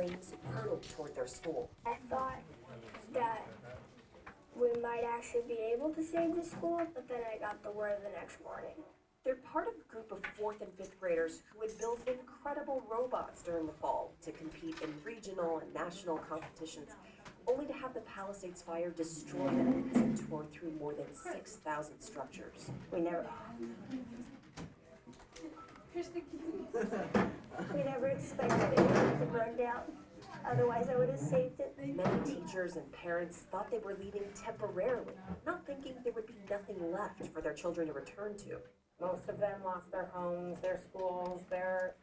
Flames hurtled toward their school. I thought that we might actually be able to save the school, but then I got the word the next morning. They're part of a group of 4th and 5th graders who had built incredible robots during the fall to compete in regional and national competitions, only to have the Palisades fire destroy them as it tore through more than 6,000 structures. We never expected it to burn down. Otherwise, I would have saved it. Many teachers and parents thought they were leaving temporarily, not thinking there would be nothing left for their children to return to. Most of them lost their homes, their schools, their,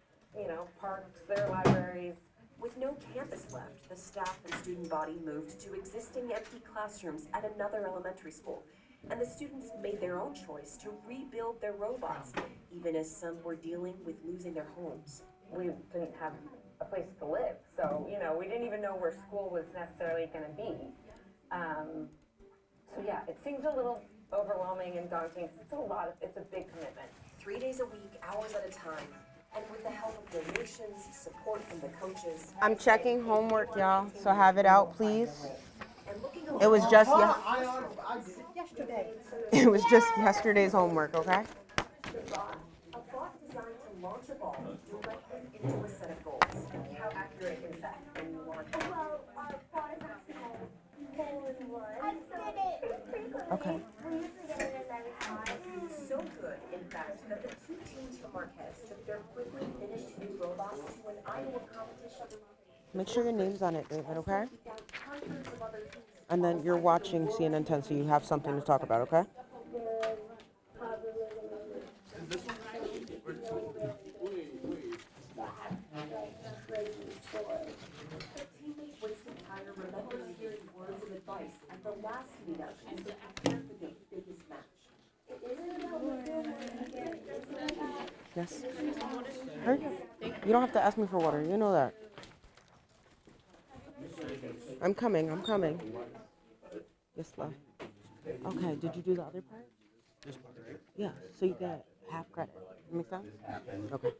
parks, their libraries. With no campus left, the staff and student body moved to existing empty classrooms at another elementary school, and the students made their own choice to rebuild their robots, even as some were dealing with losing their homes. We didn't have a place to live, so, we didn't even know where school was necessarily going to be. So yeah, it seems a little overwhelming and daunting. It's a big commitment. 3 days a week, hours at a time, and with the help of donations, support from the coaches. I'm checking homework, y'all, so have it out, please. And looking It was just Yesterday. it was just yesterday's homework, okay? a bot designed to launch a ball directly into a set of goals. How accurate is that when you launch? Well, our thought is actually called hole-in-one. I did it. Okay. We usually get it in every time. So good, in fact, that the 2 teams from Marquez took their quickly finished new robots to an Iowa competition. Make sure your name's on it, David, okay? Down hundreds of other teams. And then you're watching CNN 10, so you have something to talk about, okay? Teammate Winston Tyler remembers hearing words of advice at the last meetup as they prepared for their biggest match. Yes. Hurry up. You don't have to ask me for water. You know that. I'm coming. Yes, love. Okay, did you do the other part? Yeah, so you get half credit. Make sense? Okay.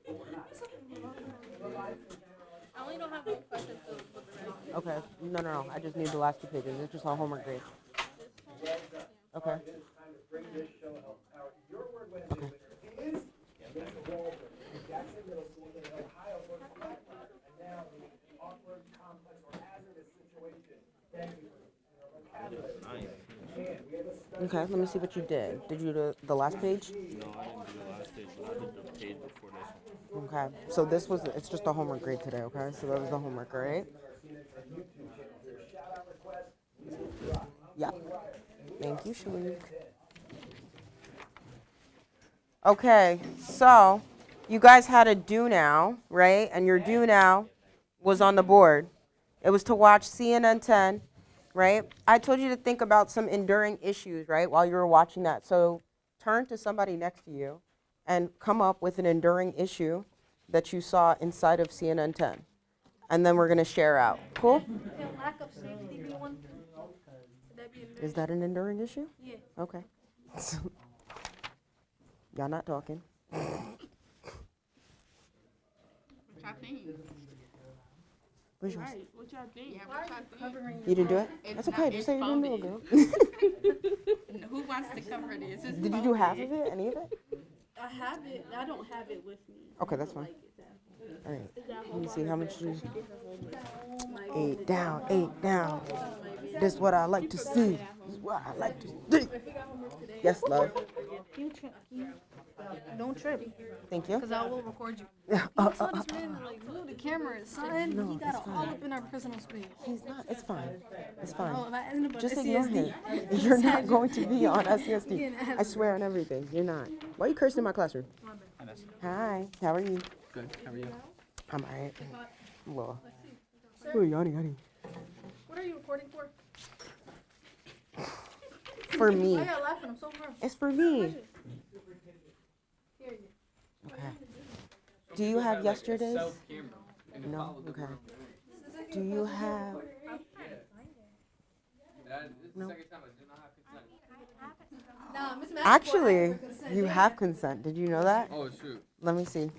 I only don't have one question for the rest. Okay. No. I just need the last 2 pages. It's just all homework grades. Okay. Okay. Okay, let me see what you did. Did you do the last page? No, I didn't do the last page. I did the page before this one. Okay, so it's just a homework grade today, okay? So that was the homework, right? Yeah. Thank you, Shalik. Okay, so you guys had a do now, right? And your do now was on the board. It was to watch CNN 10, right? I told you to think about some enduring issues, right, while you were watching that. So turn to somebody next to you and come up with an enduring issue that you saw inside of CNN 10. And then we're going to share out. Cool? Can lack of safety be one? Would that be a Is that an enduring issue? Yeah. Okay. Y'all not talking. What y'all think? Where's yours? Right. What y'all think? Yeah, what y'all think? You didn't do it? It's That's not- okay. Just it's say you didn't do it, folded. girl. Who wants to cover this? It's Did you do half of it? Any of it? I have it. I don't have it with me. Okay, that's fine. All right. Let me see how much you. Oh 8 down, 8 down. This is what I like to see. This is what I like to see. Yes, love. Don't trip, Thank you. because I will record you. You saw this man, like, move the camera, son. No, He got it's it all fine. up in our personal space. He's not. It's fine. It's Oh, fine. if I ask him about Just the ignore CSD. him. You're not going to be on Again, SESD. I I swear on everything. You're not. Why are you cursing in my classroom? Hi. How are you? Good. How are you? I'm alright. Well. Oh, Yanni. What are you recording for? For me. Why y'all laughing? I'm so hurt. It's for me. Here you. Okay. Do you have yesterday's? Self-camera. No. Okay. Do you have? No. Nah, Miss Madison Actually, for consent. you have consent. Did you know that? Oh, shoot. Let me see.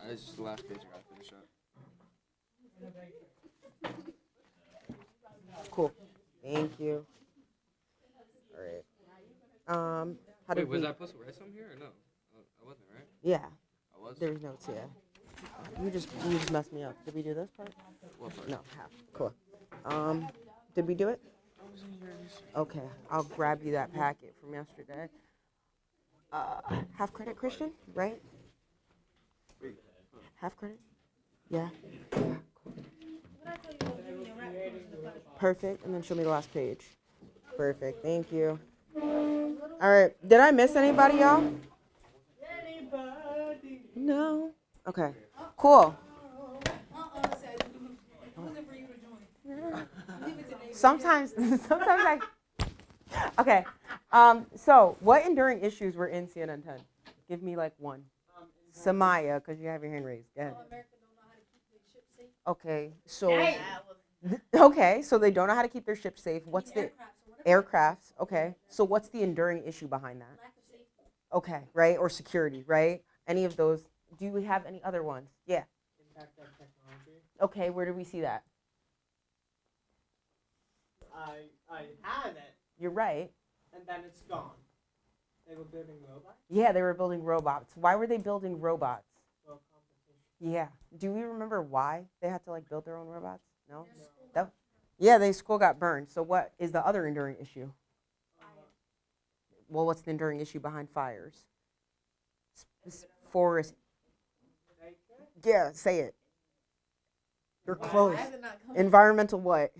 It's just the last page I gotta finish up. Cool. Thank you. All right. How did Wait, was we? I supposed to write something here or no? I wasn't, right? Yeah. I was? There's notes. Yeah. You just messed me up. Did we do this part? What part? No. Half. Cool. Did we do it? Okay. I'll grab you that packet from yesterday. Half credit, Christian, right? Half credit? Yeah. Perfect. And then show me the last page. Perfect. Thank you. All right. Did I miss anybody, y'all? No. Okay. Cool. Sometimes I. Okay. So, what enduring issues were in CNN 10? Give me like one. Samaya, because you have your hand raised. Go ahead. Okay. So. Okay. So they don't know how to keep their ship safe. What's the aircrafts? Okay. So what's the enduring issue behind that? Okay. Right. Or security. Right. Any of those? Do we have any other ones? Yeah. Impact of technology. Okay. Where do we see that? I had it, You're right. and then it's gone. They were building robots. Yeah, they were building robots. Why were they building robots? For competition. Yeah. Do we remember why they had to like build their own robots? No. That, yeah, the school got burned. So what is the other enduring issue? Well, what's the enduring issue behind fires? Forest. Yeah, say it. You're close. Environmental what?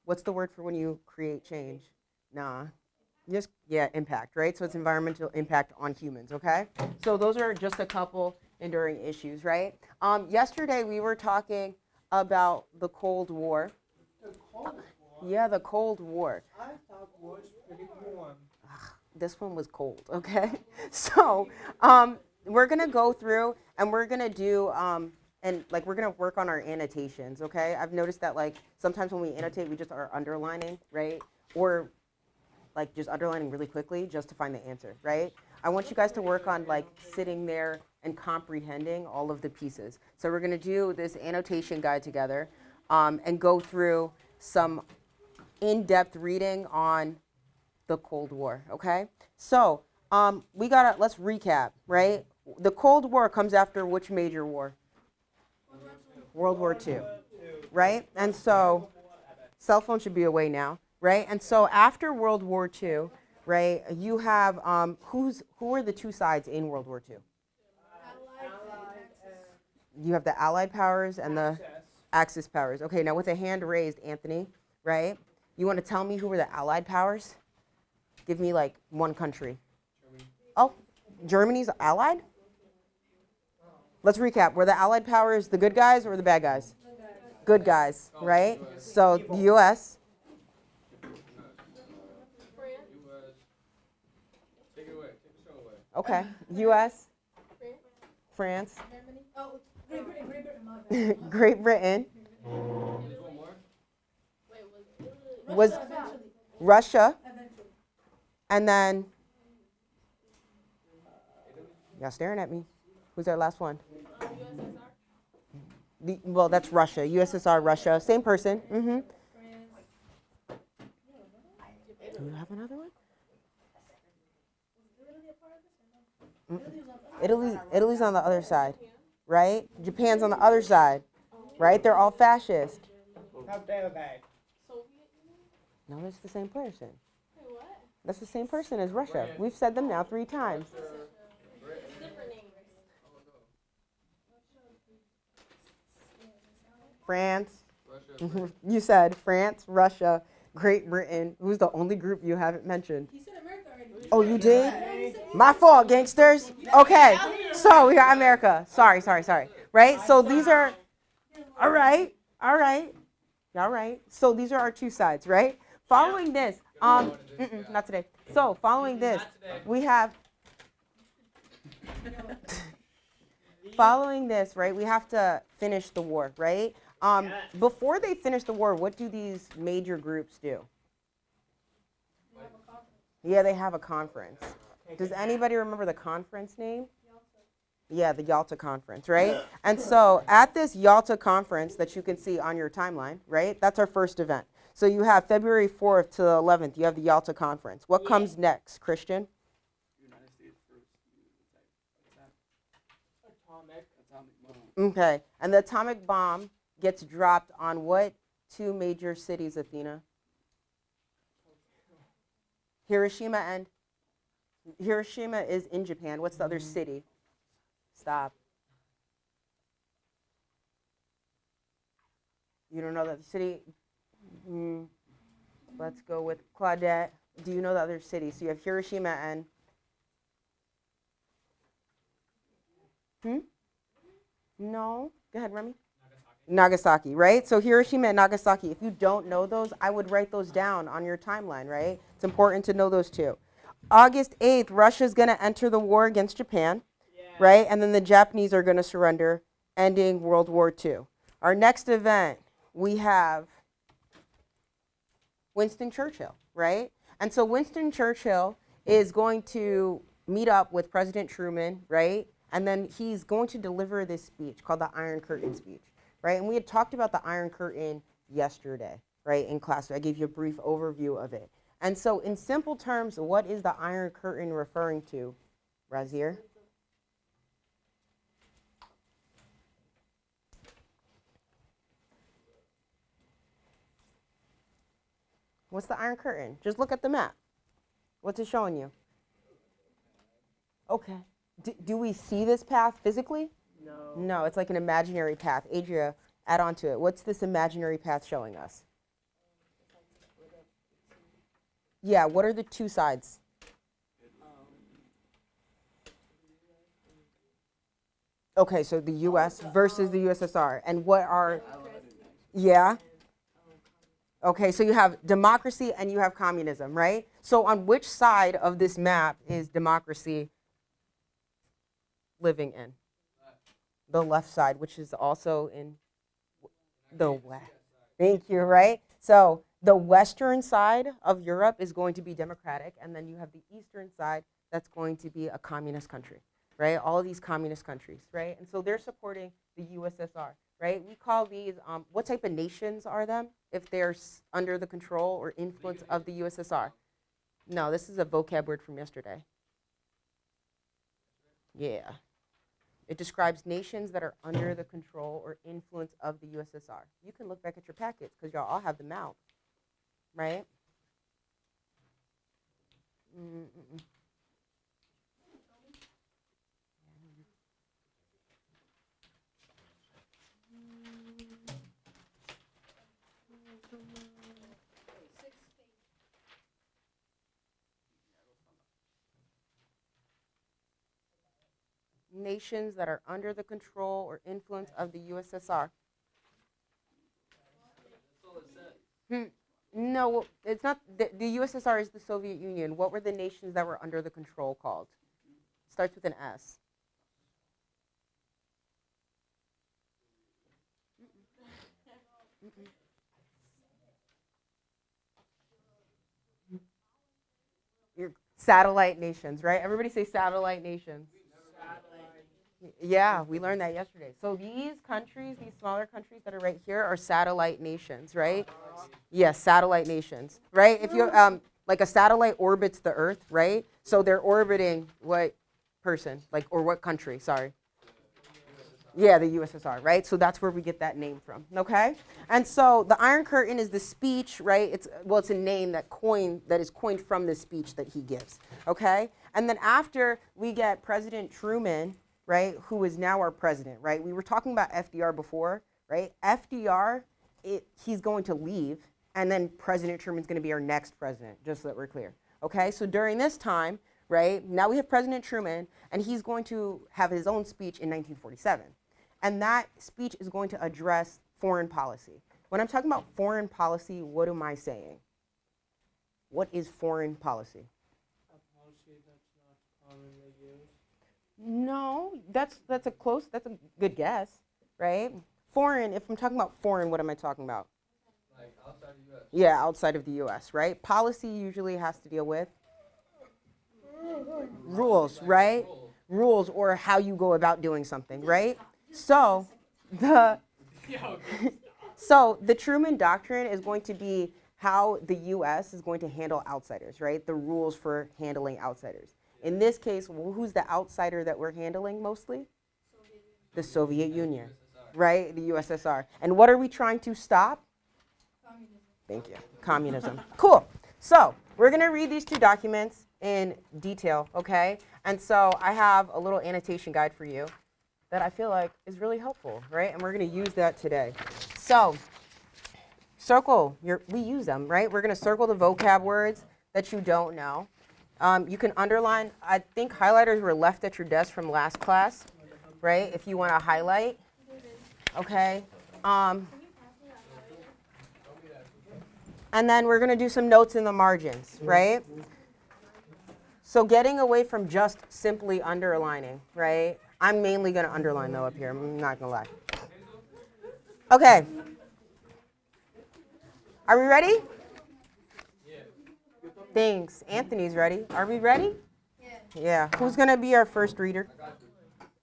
What's the word for when you create change? Nah. Just, yeah, impact, right? So it's environmental impact on humans, okay? So those are just a couple enduring issues, right? Yesterday we were talking about the Cold War. The Cold War. Yeah, the Cold War. I thought was pretty warm. This one was cold, okay? So we're gonna go through and we're gonna do and like we're gonna work on our annotations, okay? I've noticed that like sometimes when we annotate, we just are underlining, right? Or like just underlining really quickly just to find the answer, right? I want you guys to work on like sitting there and comprehending all of the pieces. So we're gonna do this annotation guide together and go through some in-depth reading on the Cold War, okay? So let's recap, right? The Cold War comes after which major war? World War II, right? And so cell phone should be away now, right? And so after World War II, right, you have who are the two sides in World War II? You have the Allied powers and the Axis powers. Okay, now with a hand raised, Anthony, right? You want to tell me who were the Allied powers? Give me like one country. Germany. Oh, Germany's allied? Let's recap. Were the Allied powers the good guys or the bad guys? Good guys, right? So the U.S. Take it away. Take the show away. Okay. U.S. France. Oh, Great Britain, my bad. Great Britain. There's one more? Was Russia. And then, y'all staring at me. Who's our last one? Well, that's Russia. USSR, Russia. Same person. Mm-hmm. Do you have another one? Italy's on the other side, right? Japan's on the other side, right? They're all fascist. How dare they? No, that's the same person. That's the same person as Russia. We've said them now 3 times. France. You said France, Russia, Great Britain. Who's the only group you haven't mentioned? He said America already. Oh, you did? My fault, gangsters. Okay, so we got America. Sorry. Right? So these are, all right. So these are our 2 sides, right? Following this, not today. So following this, we have, following this, right, we have to finish the war, right? Before they finish the war, what do these major groups do? Yeah, they have a conference. Does anybody remember the conference name? Yeah, the Yalta Conference, right? And so at this Yalta Conference that you can see on your timeline, right? That's our first event. So you have February 4th to the 11th, you have the Yalta Conference. What comes next, Christian? United States first. Atomic. Okay, and the atomic bomb gets dropped on what two major cities, Athena? Hiroshima is in Japan. What's the other city? Stop. You don't know the other city? Let's go with Claudette. Do you know the other city? So you have Hiroshima and No. Go ahead, Remy. Nagasaki, right? So Hiroshima and Nagasaki. If you don't know those, I would write those down on your timeline, right? It's important to know those two. August 8th, Russia's going to enter the war against Japan, right? And then the Japanese are going to surrender, ending World War II. Our next event, we have Winston Churchill, right? And so Winston Churchill is going to meet up with President Truman, right? And then he's going to deliver this speech called the Iron Curtain speech, right? And we had talked about the Iron Curtain yesterday, right, in class. I gave you a brief overview of it. And so in simple terms, what is the Iron Curtain referring to, Razir? What's the Iron Curtain? Just look at the map. What's it showing you? Okay. Do we see this path physically? No. No, it's like an imaginary path. Adria, add on to it. What's this imaginary path showing us? Yeah, what are the two sides? Okay, so the US versus the USSR. And what are, yeah? Okay, so you have democracy and you have communism, right? So on which side of this map is democracy living in? The left side, which is also in the west. Thank you, right? So the western side of Europe is going to be democratic, and then you have the eastern side that's going to be a communist country, right? All of these communist countries, right? And so they're supporting the USSR, right? We call these, what type of nations are them if they're under the control or influence of the USSR? No, this is a vocab word from yesterday. Yeah. It describes nations that are under the control or influence of the USSR. You can look back at your packets because y'all all have them out, right? Nations that are under the control or influence of the USSR. No, it's not. The USSR is the Soviet Union. What were the nations that were under the control called? Starts with an S. Your satellite nations, right? Everybody say satellite nations. Yeah, we learned that yesterday. So these countries, these smaller countries that are right here are satellite nations, right? Yes, satellite nations, right? If you like a satellite orbits the Earth, right? So they're orbiting what person, like, or what country, sorry. Yeah, the USSR, right? So that's where we get that name from, okay? And so the Iron Curtain is the speech, right? It's a name that is coined from the speech that he gives, okay? And then after we get President Truman, right, who is now our president, right? We were talking about FDR before, right? FDR, he's going to leave, and then President Truman's going to be our next president, just so that we're clear, okay? So during this time, right, now we have President Truman, and he's going to have his own speech in 1947. And that speech is going to address foreign policy. When I'm talking about foreign policy, what am I saying? What is foreign policy? A policy that's not commonly used. No, that's a good guess, right? Foreign, if I'm talking about foreign, what am I talking about? Like outside the U.S. Yeah, outside of the U.S., right? Policy usually has to deal with rules, right? rules or how you go about doing something, right? So the so the Truman Doctrine is going to be how the U.S. is going to handle outsiders, right? The rules for handling outsiders. In this case, who's the outsider that we're handling mostly? The Soviet Union, right? The USSR. And what are we trying to stop? Thank you. Communism. Cool. So we're going to read these two documents in detail, okay? And so I have a little annotation guide for you that I feel like is really helpful, right? And we're going to use that today. So circle, we use them, right? We're going to circle the vocab words that you don't know. You can underline. I think highlighters were left at your desk from last class, right? If you want to highlight, okay? And then we're going to do some notes in the margins, right? So getting away from just simply underlining, right? I'm mainly going to underline, though, up here. I'm not going to lie. Okay. Are we ready? Thanks. Anthony's ready. Are we ready? Yeah. Who's going to be our first reader?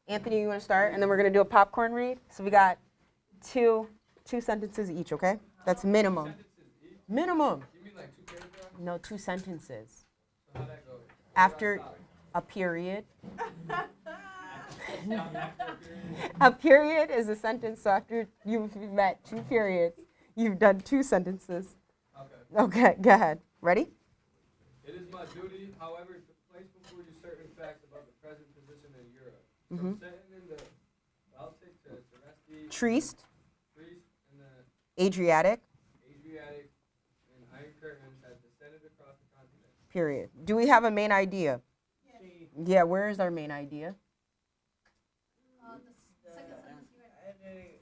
Anthony, you want to start? And then we're going to do a popcorn read. So we got two sentences each, okay? That's minimum. Minimum. You mean like 2 paragraphs? No, 2 sentences. So how'd that go? After a period. A period is a sentence, so after you've met 2 periods, you've done 2 sentences. Okay. Okay, go ahead. Ready? It is my duty, however, to place before you certain facts about the present position in Europe. Mm-hmm. From setting in the Baltic to Teresti, Trieste, and the Adriatic, Adriatic, and Iron Curtains has descended across the continent. period. Do we have a main idea? Yeah, where is our main idea? The second sentence you read.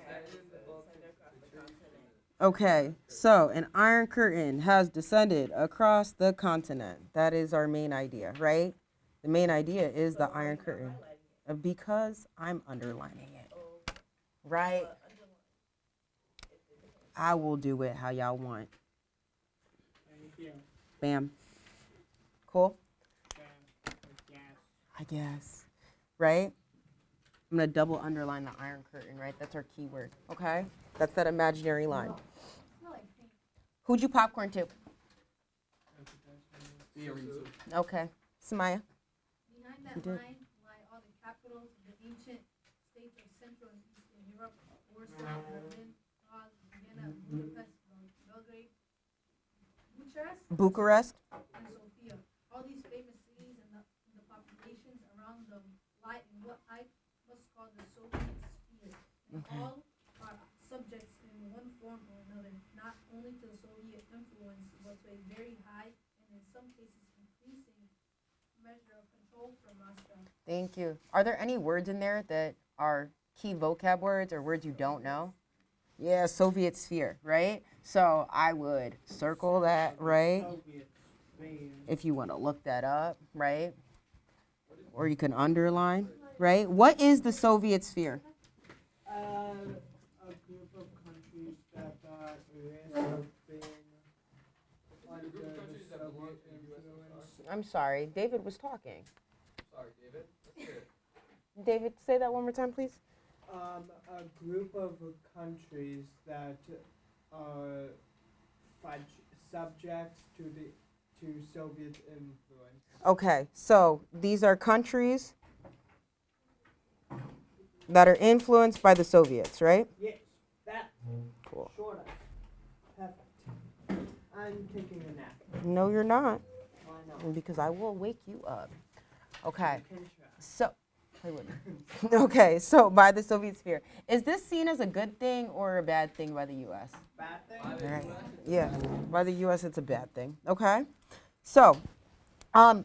Setting in the Baltic to Trieste. Okay, so an iron curtain has descended across the continent. That is our main idea, right? The main idea is the iron curtain. Because I'm underlining it, right? I will do it how y'all want. Bam. Cool? I guess. Right? I'm going to double underline the iron curtain, right? That's our key word, okay? That's that imaginary line. Who'd you popcorn to? Okay. Samaya? Behind You that did. line lie all the capitals of the ancient states of Central and Eastern Europe: Warsaw, Berlin, Prague, Vienna, Budapest, Belgrade, Bucharest? and Sofia. All these famous cities and the populations around them lie in what I must call the Soviet sphere. And all are subjects in one form or another, not only to the Soviet influence, but to a very high and in some cases increasing measure of control from Moscow. Thank you. Are there any words in there that are key vocab words or words you don't know? Yeah, Soviet sphere, right? So I would circle that, right? If you want to look that up, right? Or you can underline, right? What is the Soviet sphere? A group of countries that got rid of being under the Soviet influence. I'm sorry, David was talking. Sorry, David. Let's hear it. David, say that one more time, please. A group of countries that are subject to Soviet influence. Okay, so these are countries that are influenced by the Soviets, right? Yes, that. Cool. Short us. Perfect. I'm taking a nap. No, you're not, Why not? because I will wake you up. Okay, You can try. so, play with me. Okay, so by the Soviet sphere. Is this seen as a good thing or a bad thing by the U.S.? Bad thing? All right. Yeah, by the U.S. it's a bad thing. Okay, so, I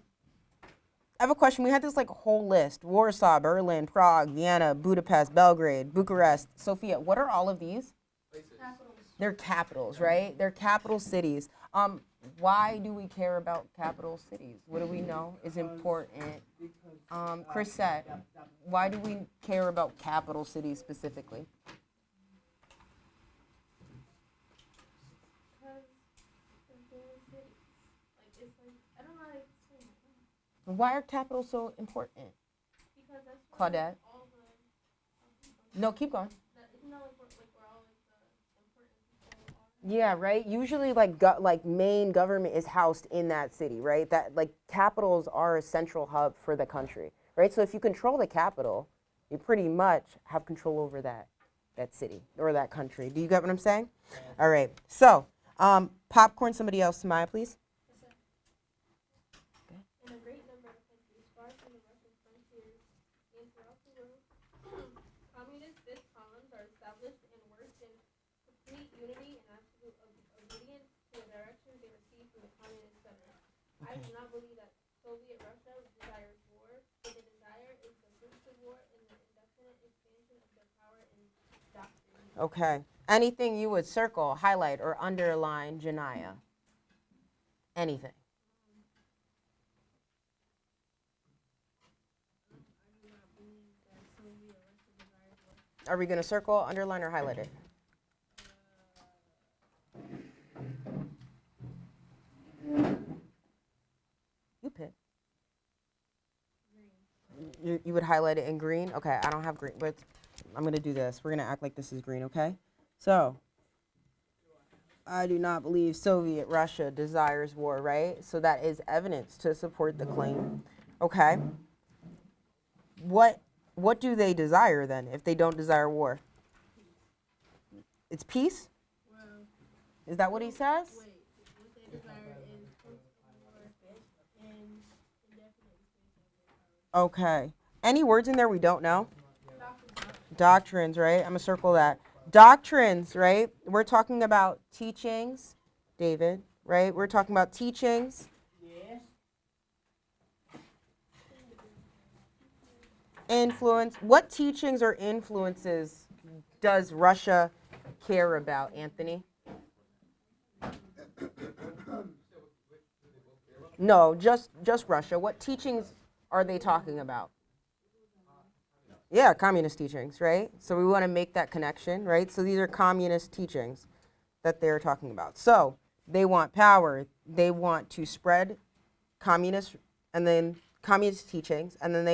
have a question. We had this like whole list: Warsaw, Berlin, Prague, Vienna, Budapest, Belgrade, Bucharest, Sofia. What are all of these? Capitals. They're capitals, right? They're capital cities. Why do we care about capital cities? What do we know is important? Because Chris said, why do we care about capital cities specifically? Because they're cities. Like, it's like, I don't know how to explain it. Why are capitals so important? Claudette. all the No, keep going. isn't that like where all like the important people are? Yeah, right. Usually, like main government is housed in that city, right? That like capitals are a central hub for the country, right? So if you control the capital, you pretty much have control over that city or that country. Do you get what I'm saying? All right. So, popcorn. Somebody else, Maya, please. In a great number of countries far from the Russian frontiers and throughout the world, communist fifth columns are established and work in complete unity and absolute obedience to the directions they receive from the communist center. I do not believe that Soviet Russia desires war, but the desire is the fruits of war and the indefinite expansion of their power and doctrine. Okay. Anything you would circle, highlight, or underline, Janaya? Anything. Are we going to circle, underline, or highlight it? You pick. You would highlight it in green? Okay, I don't have green, but I'm going to do this. We're going to act like this is green, okay? So, I do not believe Soviet Russia desires war, right? So that is evidence to support the claim. Okay. What do they desire then if they don't desire war? It's peace? Is that what he says? What they desire is fruits of war and indefinite expansion of their power. Okay. Any words in there we don't know? Doctrines, right? I'm going to circle that. Doctrines, right? We're talking about teachings, David, right? We're talking about teachings. Yes. Influence. What teachings or influences does Russia care about, Anthony? No, just Russia. What teachings are they talking about? Yeah, communist teachings, right? So we want to make that connection, right? So these are communist teachings that they're talking about. So they want power. They want to spread communist teachings, and then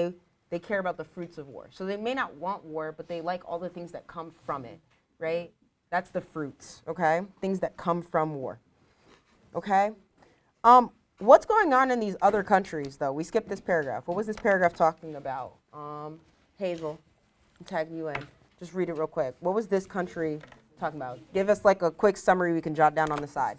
they care about the fruits of war. So they may not want war, but they like all the things that come from it, right? That's the fruits, okay? Things that come from war, okay? What's going on in these other countries, though? We skipped this paragraph. What was this paragraph talking about? Hazel, I'm tagging you in. Just read it real quick. What was this country talking about? Give us like a quick summary we can jot down on the side.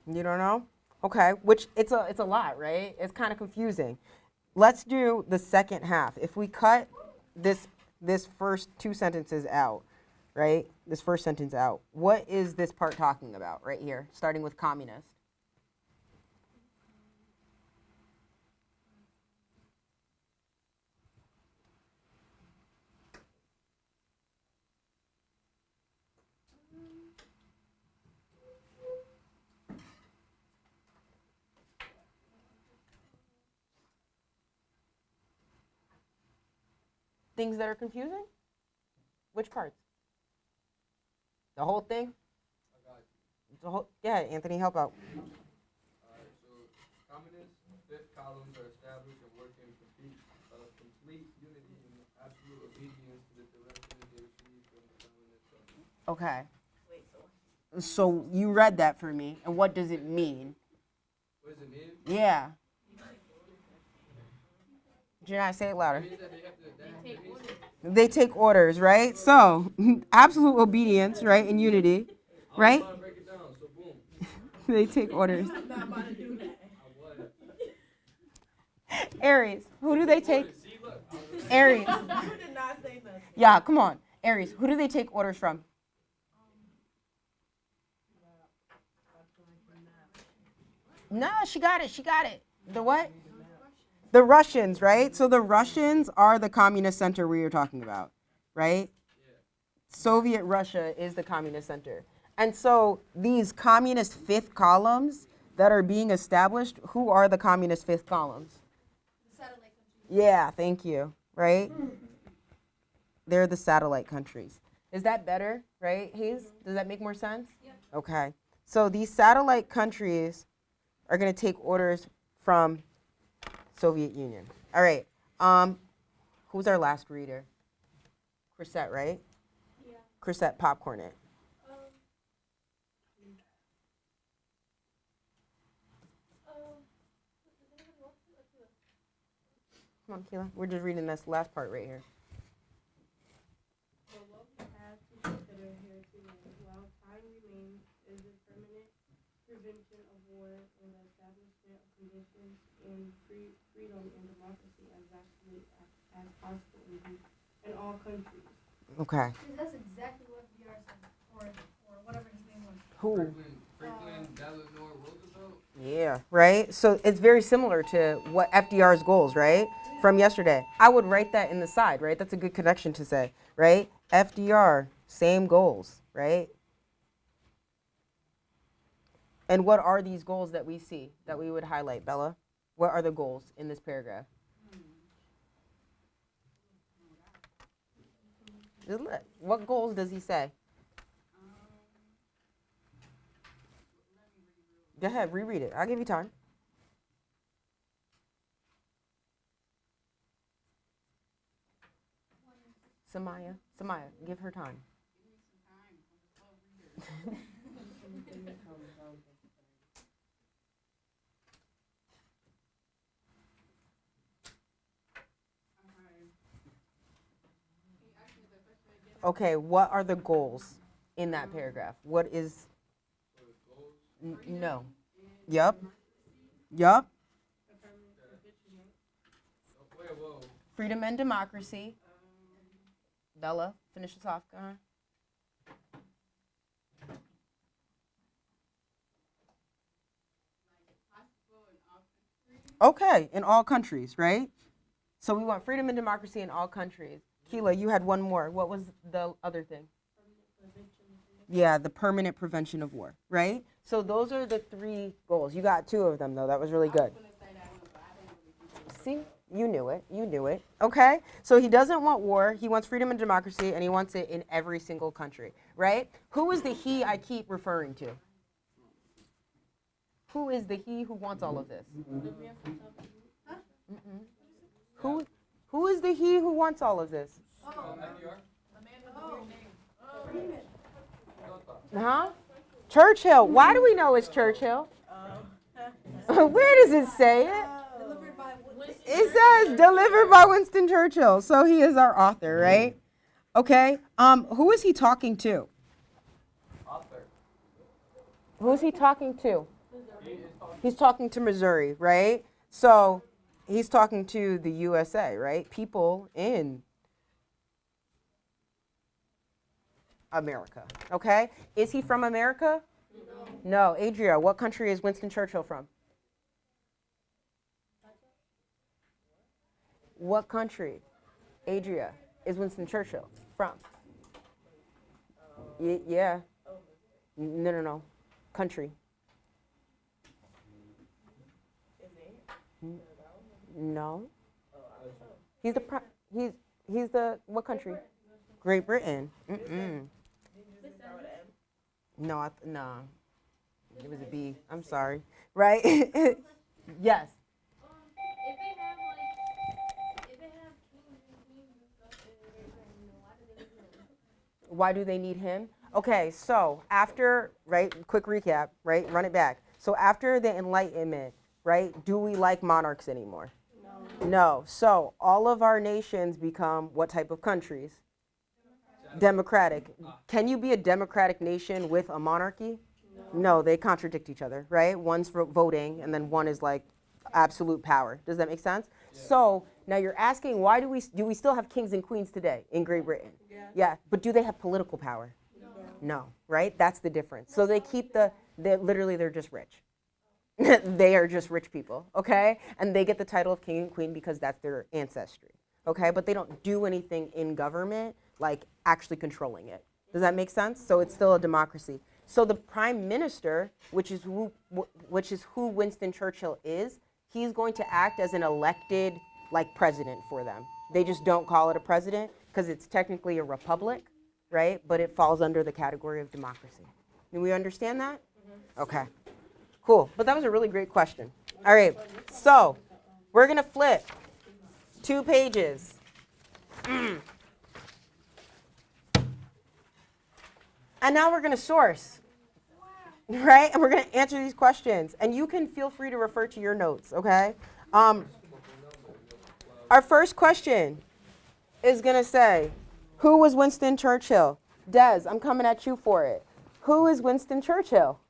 You don't know? Okay, which it's a lot, right? It's kind of confusing. Let's do the second half. If we cut this first two sentences out, right? This first sentence out. What is this part talking about right here, starting with communist? Things that are confusing? Which parts? The whole thing? I got you. The whole, yeah, Anthony, help out. Alright, so communist fifth columns are established and work in complete unity and absolute obedience to the directions they receive from the communist center. Okay. So you read that for me, and what does it mean? What does it mean? Yeah. Janai, say it louder. It means that They take orders, right? So, absolute obedience, right, and unity, right? I want to break it down, so boom. They take orders. I was. Aries, who do they take? See, look. Aries. You did not say nothing. Yeah, come on. Aries, who do they take orders from? No, she got it. She got it. The what? The Russians, right? So the Russians are the communist center we were talking about, right? Soviet Russia is the communist center. And so these communist fifth columns that are being established, who are the communist fifth columns? The satellite countries. Yeah, thank you. Right? They're the satellite countries. Is that better, right, Hayes? Does that make more sense? Yeah. Okay. So these satellite countries are going to take orders from Soviet Union. All right. Who's our last reader? Chrisette, right? Yeah. Chrisette, popcorn it. Come on, Keela. We're just reading this last part right here. So what we have to consider here today, while time remains, is the permanent prevention of war and the establishment of conditions in freedom and democracy as vastly as possible in all countries. Okay. That's exactly what VR said, or whatever his name was. Who? Franklin Delano Roosevelt. Yeah, right? So it's very similar to what FDR's goals, right? From yesterday. I would write that in the side, right? That's a good connection to say, right? FDR, same goals, right? And what are these goals that we see that we would highlight, Bella? What are the goals in this paragraph? What goals does he say? Go ahead, reread it. I'll give you time. Samaya, give her time. Okay, what are the goals in that paragraph? What is no. Yup. Yup. Wait, whoa. Freedom and democracy. Bella, finish us off. Go on. Okay, in all countries, right? So we want freedom and democracy in all countries. Keela, you had one more. What was the other thing? Yeah, the permanent prevention of war, right? So those are the three goals. You got two of them, though. That was really good. See? You knew it. You knew it. Okay? So he doesn't want war. He wants freedom and democracy, and he wants it in every single country, right? Who is the he I keep referring to? Who is the he who wants all of this? Who is the he who wants all of this? FDR? Huh? Churchill. Why do we know it's Churchill? Where does it say it? It says delivered by Winston Churchill. So he is our author, right? Okay. Who is he talking to? Author. Who is he talking to? He's talking to Missouri, right? So he's talking to the USA, right? People in America, okay? Is he from America? No. Adria, what country is Winston Churchill from? What country, Adria, is Winston Churchill from? Yeah. No. Country. No. He's the what country? Great Britain. Mm-mm. No, no. It was a B. I'm sorry. Right? Yes. If they have kings and queens and stuff in Great Britain, why do they need them? Why do they need him? Okay, so after, right, quick recap, right, run it back. So after the Enlightenment, right, do we like monarchs anymore? No. So all of our nations become what type of countries? Democratic. Can you be a democratic nation with a monarchy? No, they contradict each other, right? One's voting and then one is like absolute power. Does that make sense? Yeah. So now you're asking, why do we still have kings and queens today in Great Britain? Yeah, but do they have political power? No, right? That's the difference. So they keep they're just rich. They are just rich people, okay? And they get the title of king and queen because that's their ancestry, okay? But they don't do anything in government like actually controlling it. Does that make sense? So it's still a democracy. So the prime minister, which is who Winston Churchill is, he's going to act as an elected like president for them. They just don't call it a president because it's technically a republic, right? But it falls under the category of democracy. Do we understand that? Okay, cool. But that was a really great question. All right, so we're gonna flip 2 pages. And now we're gonna source, right? And we're gonna answer these questions. And you can feel free to refer to your notes, okay? Our first question is gonna say, who was Winston Churchill? Des, I'm coming at you for it. Who is Winston Churchill?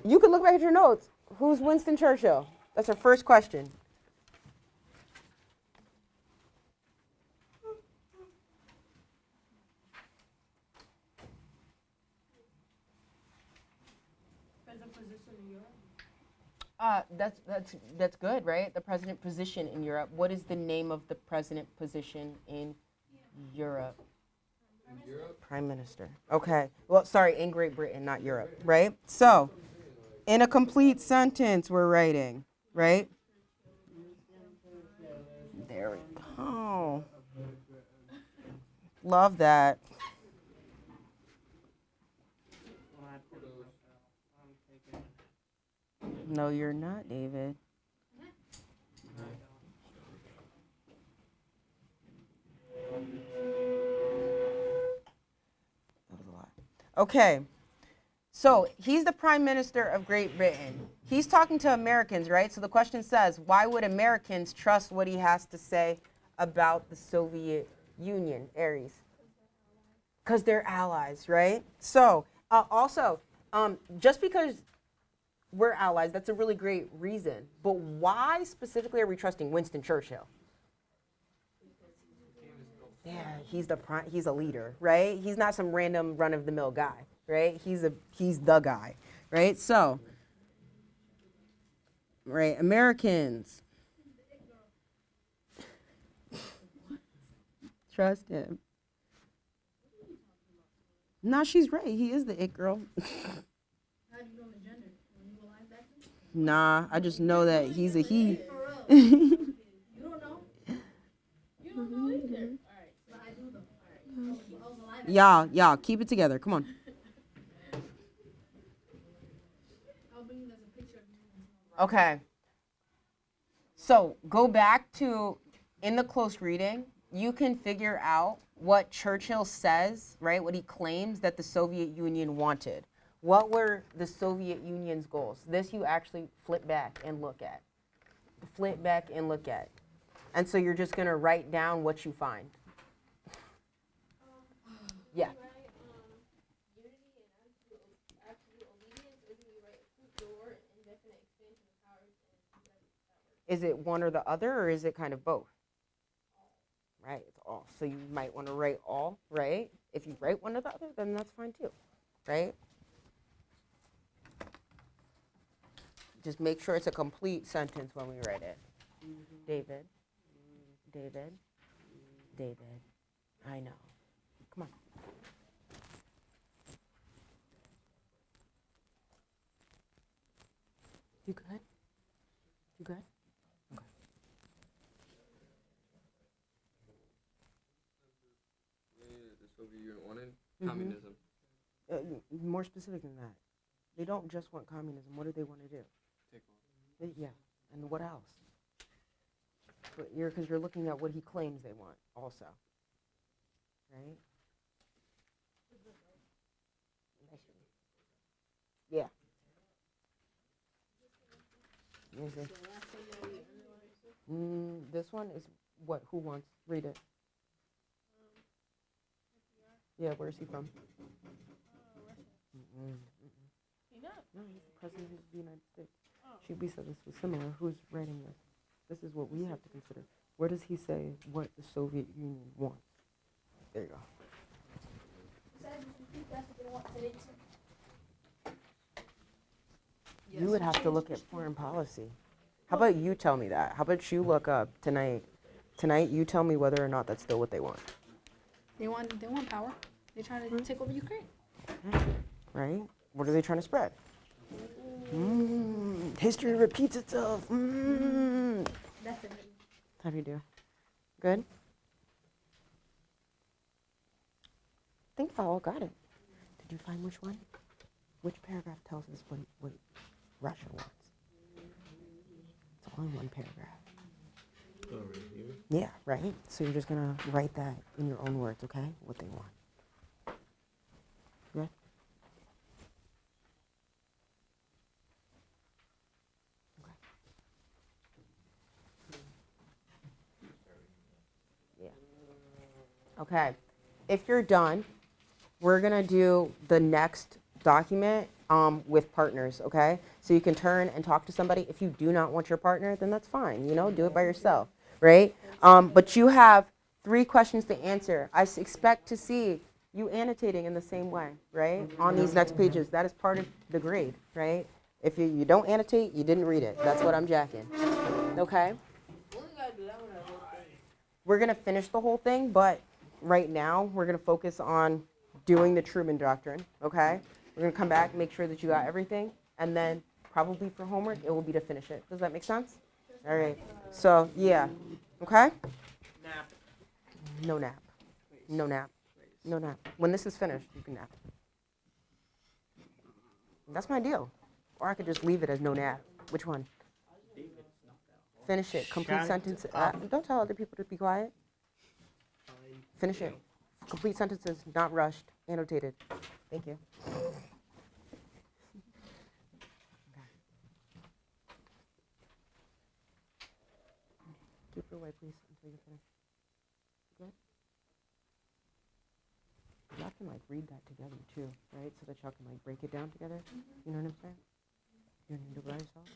You can look back at your notes. Who's Winston Churchill? That's our first question. Present position in Europe. That's good, right? The president position in Europe. What is the name of the president position in Europe? Prime Minister. Okay. Well, sorry, in Great Britain, not Europe, right? So, in a complete sentence, we're writing, right? There we go. Love that. No, you're not, David. That was a lot. Okay. So he's the Prime Minister of Great Britain. He's talking to Americans, right? So the question says, why would Americans trust what he has to say about the Soviet Union, Aries? Because they're allies, right? So just because we're allies, that's a really great reason. But why specifically are we trusting Winston Churchill? Yeah, he's a leader, right? He's not some random run-of-the-mill guy, right? He's the guy, right? So, right, Americans trust him. No, she's right. He is the it girl. How do you know the gender? When you aligned back then? Nah, I just know that he's a he. For real. You don't know? You don't know either. All right. But I do though. All right. I was alive. Y'all, keep it together. Come on. I'll bring you guys a picture of you. Okay. So go back to, in the close reading, you can figure out what Churchill says, right? What he claims that the Soviet Union wanted. What were the Soviet Union's goals? This you actually flip back and look at. Flip back and look at. And so you're just gonna write down what you find. Yeah. Unity and absolute obedience, or do we write coup d'or, indefinite expansion of powers, and Is it one or the other, or is it kind of both? Right, it's all. So you might want to write all, right? If you write one or the other, then that's fine too, right? Just make sure it's a complete sentence when we write it. David, David, David, I know. Come on. You good? You good? The Soviet Union wanted communism. More specific than that. They don't just want communism. What do they want to do? Take over. Yeah, and what else? But because you're looking at what he claims they want also, right? Yeah. Is it? This one is what? Who wants? Read it. Yeah, where is he from? No, he's the president of the United States. Shubi said this was similar. Who's writing this? This is what we have to consider. Where does he say what the Soviet Union wants? There you go. You would have to look at foreign policy. How about you tell me that? How about you look up tonight? Tonight, you tell me whether or not that's still what they want. They want power. They're trying to take over Ukraine. Right? What are they trying to spread? History repeats itself. That's How'd you do? Good? I think I all got it. Did you find which one? Which paragraph tells us what Russia wants? It's all in one paragraph. Oh, right here. Yeah, right? So you're just going to write that in your own words, okay? What they want. Good? Okay. Yeah. Okay. If you're done, we're going to do the next document with partners, okay? So you can turn and talk to somebody. If you do not want your partner, then that's fine. You know, do it by yourself, right? But you have 3 questions to answer. I expect to see you annotating in the same way, right? On these next pages. That is part of the grade, right? If you don't annotate, you didn't read it. That's what I'm jacking, okay? We're going to finish the whole thing, but right now we're going to focus on doing the Truman Doctrine, okay? We're going to come back, make sure that you got everything, and then probably for homework, it will be to finish it. Does that make sense? All right. So, yeah. Okay? Nap. No nap. No nap. No nap. When this is finished, you can nap. That's my deal. Or I could just leave it as no nap. Which one? Finish it. Complete Shut sentence. up. Don't tell other people to be quiet. Finish it. Complete sentences, not rushed, annotated. Thank you. Keep it away, please, until you finish. Good? Y'all can like read that together too, right? So that y'all can like break it down together. You know what I'm saying? You want to do it by yourself?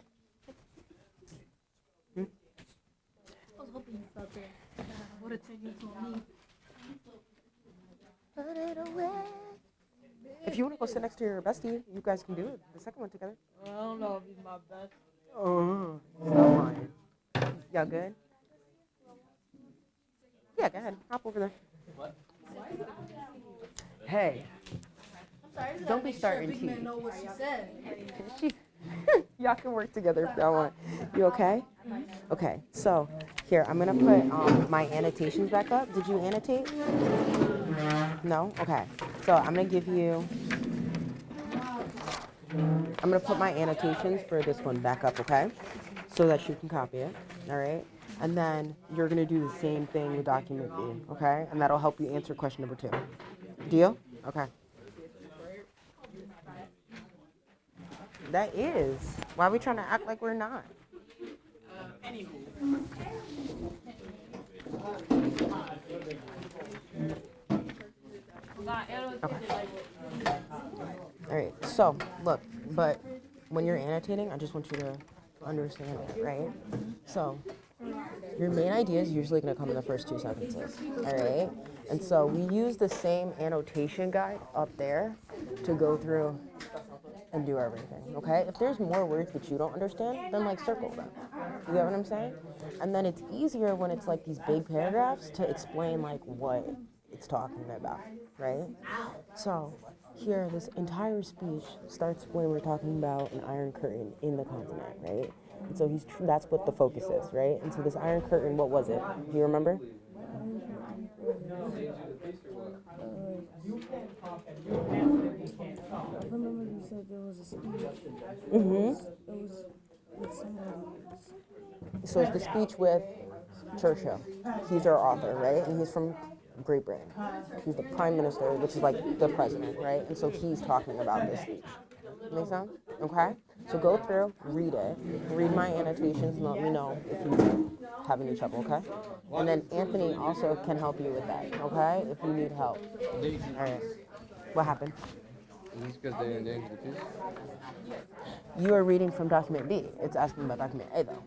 I was hoping you felt there. I would have turned you into a me. Put it away. If you want to go sit next to your bestie, you guys can do it. The second one together. I don't know if he's my best. Oh, stop lying. Y'all good? Yeah, go ahead. Hop over there. What? Hey, I'm sorry, I just Don't gotta be make sure starting Big Man tea. know what she said. she, y'all can work together if y'all want. You okay? Okay, so here, I'm going to put my annotations back up. Did you annotate? No? Okay. So I'm going to give you, I'm going to put my annotations for this one back up, okay? So that you can copy it, all right? And then you're going to do the same thing with document B, okay? And that'll help you answer question number 2. Deal? Okay. That is. Why are we trying to act like we're not? Okay. All right. So, look, but when you're annotating, I just want you to understand it, right? So, your main idea is usually going to come in the first 2 sentences, all right? And so we use the same annotation guide up there to go through and do everything, okay? If there's more words that you don't understand, then like circle them. You get what I'm saying? And then it's easier when it's like these big paragraphs to explain like what it's talking about, right? So here, this entire speech starts when we're talking about an iron curtain in the continent, right? And so that's what the focus is, right? And so this iron curtain, what was it? Do you remember? I remember you said there was a speech. Mm-hmm. It was with somebody. So it's the speech with Churchill. He's our author, right? And he's from Great Britain. He's the prime minister, which is like the president, right? And so he's talking about this speech. Make sense? Okay? So go through, read it, read my annotations, and let me know if you have any trouble, okay? And then Anthony also can help you with that, okay? If you need help. All right. What happened? Just because they endangered the peace? You are reading from document B. It's asking about document A, though.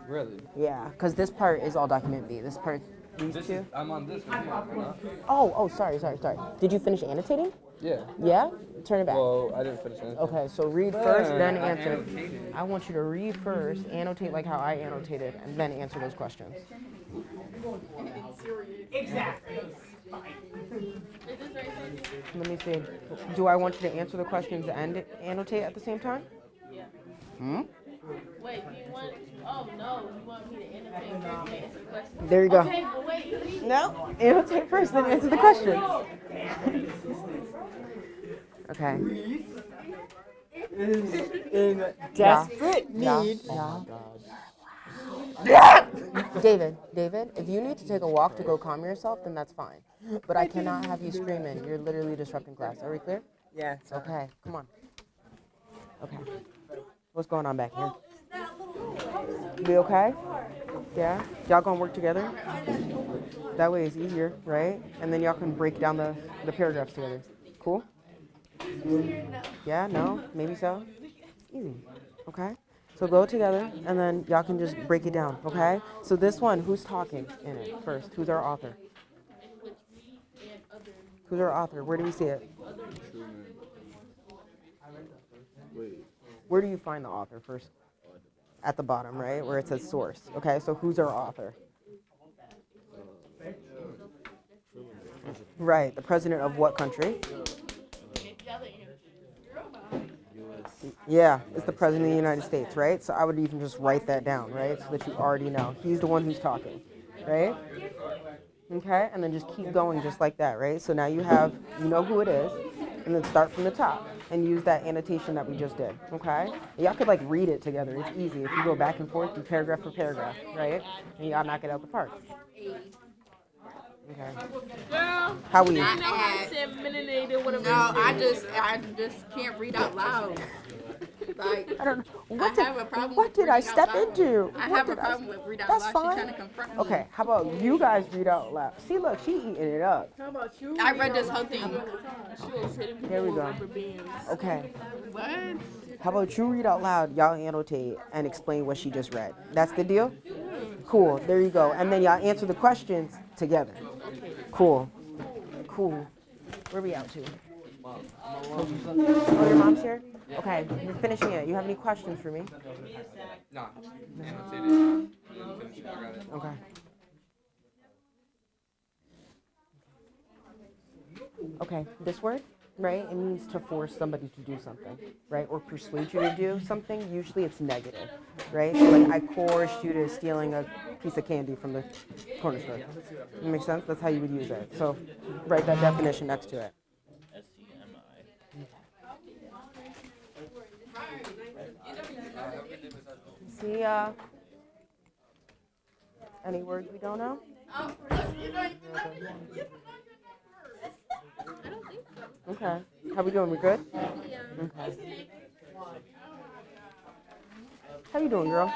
Really? Yeah, because this part is all document B. This part, these This two. is, I'm on this one here, am I not? Oh, sorry. Did you finish annotating? Yeah. Yeah? Turn it back. Well, I didn't finish anything. Okay, so read first, then answer. I want you to read first, annotate like how I annotated, and then answer those questions. Exactly. Let me see. Do I want you to answer the questions and annotate at the same time? Yeah. Hmm? Wait, do you want Oh, no, you want me to entertain first and answer the question? There you go. Okay, but wait. No, annotate first, then answer the question. Okay. Is in Yeah. desperate Yeah. need. Yeah. David, if you need to take a walk to go calm yourself, then that's fine. But I cannot have you screaming. You're literally disrupting class. Are we clear? Yeah. Sorry. Okay, come on. Okay. What's going on back here? We okay? Yeah? Y'all gonna work together? That way it's easier, right? And then y'all can break down the paragraphs together. Cool? Yeah, no, maybe so? Easy. Okay? So go together and then y'all can just break it down, okay? So this one, who's talking in it first? Who's our author? Who's our author? Where do we see it? Where do you find the author first? At the bottom, right? Where it says source. Okay, so who's our author? Right, the president of what country? Yeah, it's the president of the United States, right? So I would even just write that down, right? So that you already know. He's the one who's talking, right? Okay, and then just keep going just like that, right? So now you know who it is, and then start from the top and use that annotation that we just did, okay? And y'all could like read it together. It's easy. If you go back and forth, paragraph for paragraph, right? And y'all knock it out the park. Okay. Girl, How we? I know how to say minute or whatever. No, I just can't read out loud. Like, I don't know. I have a problem What with did I reading out step loud. into? I What have a did problem with read out That's loud. fine. She's trying to confront me. Okay, how about you guys read out loud? See, look, she eating it up. How about you? I read this whole thing. There we go. Okay. What? How about you read out loud, y'all annotate and explain what she just read. That's the deal? Cool, there you go. And then y'all answer the questions together. Cool. Cool. Where we out to? Oh, your mom's here? Okay, you're finishing it. You have any questions for me? No, annotated. And then finish it. I got it. Okay. Okay, this word, right? It means to force somebody to do something, right? Or persuade you to do something. Usually it's negative, right? So like I coerced you to stealing a piece of candy from the corner store. That makes sense? That's how you would use it. So write that definition next to it. See, any words we don't know? Okay. How we doing? We good? Okay. How you doing, girl?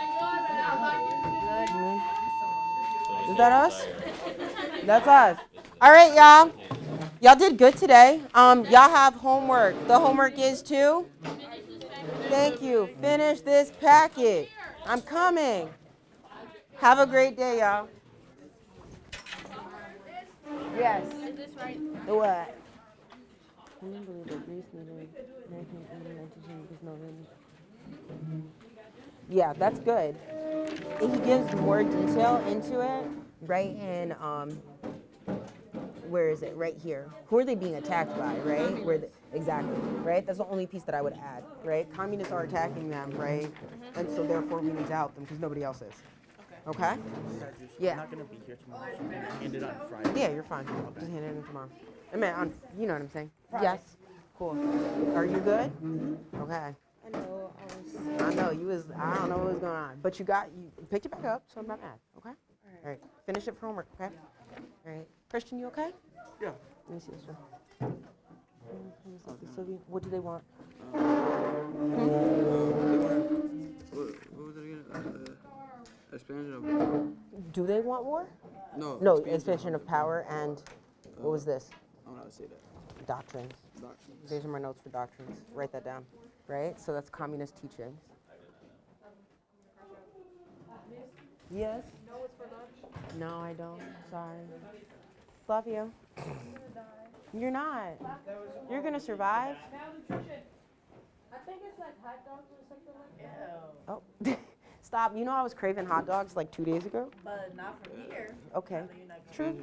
Is that us? That's us. All right, y'all. Y'all did good today. Y'all have homework. The homework is to? Thank you. Finish this packet. I'm coming. Have a great day, y'all. Yes. Is this right? The what? Yeah, that's good. He gives more detail into it, right? And where is it? Right here. Who are they being attacked by, right? Exactly, right? That's the only piece that I would add, right? Communists are attacking them, right? And so therefore we need to help them because nobody else is. Okay? Yeah. I'm not gonna be here tomorrow, so I'm gonna hand it on Friday. Yeah, you're fine. Just hand it in tomorrow. I mean, you know what I'm saying? Yes. Cool. Are you good? Okay. I know you was. I don't know what was going on, but you picked it back up, so I'm not mad. Okay. All right. Finish it for homework. Okay. All right. Christian, you okay? Yeah. Let me see this one. What do they want? What was it again? Expansion of. Do they want war? No. No, expansion of power and what was this? I don't know how to say that. Doctrines. Doctrines. These are my notes for doctrines. Write that down. Right? So that's communist teachings. Yes? No, I don't. Sorry. Love you. You're not. You're gonna survive. I think it's like hot dogs or something like that. Oh. Stop. You know I was craving hot dogs like 2 days ago? But not from here. Okay. True.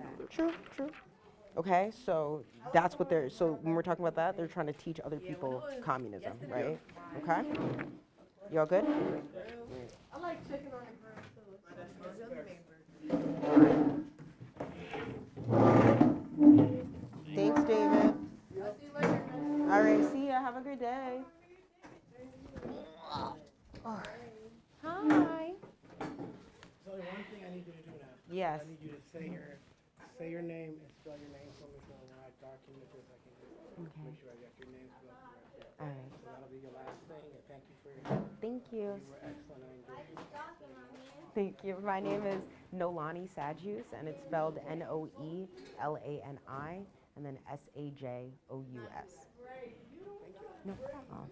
Okay, so that's what so when we're talking about that, they're trying to teach other people communism, right? Okay? You all good? I like chicken on the grill too. Thanks, David. I'll see you later, man. All right, see ya. Have a good day. Oh. Hi. There's only one thing I need you to do now. Yes. I need you to say your name and spell your name for me so when I document this, I can just make sure I got your name spelled correctly. All right. So that'll be your last thing, and thank you for your Thank you. You were excellent. I enjoyed it. Thank you. My name is Nolani Sajus, and it's spelled Noelani, and then Sajous. No problem.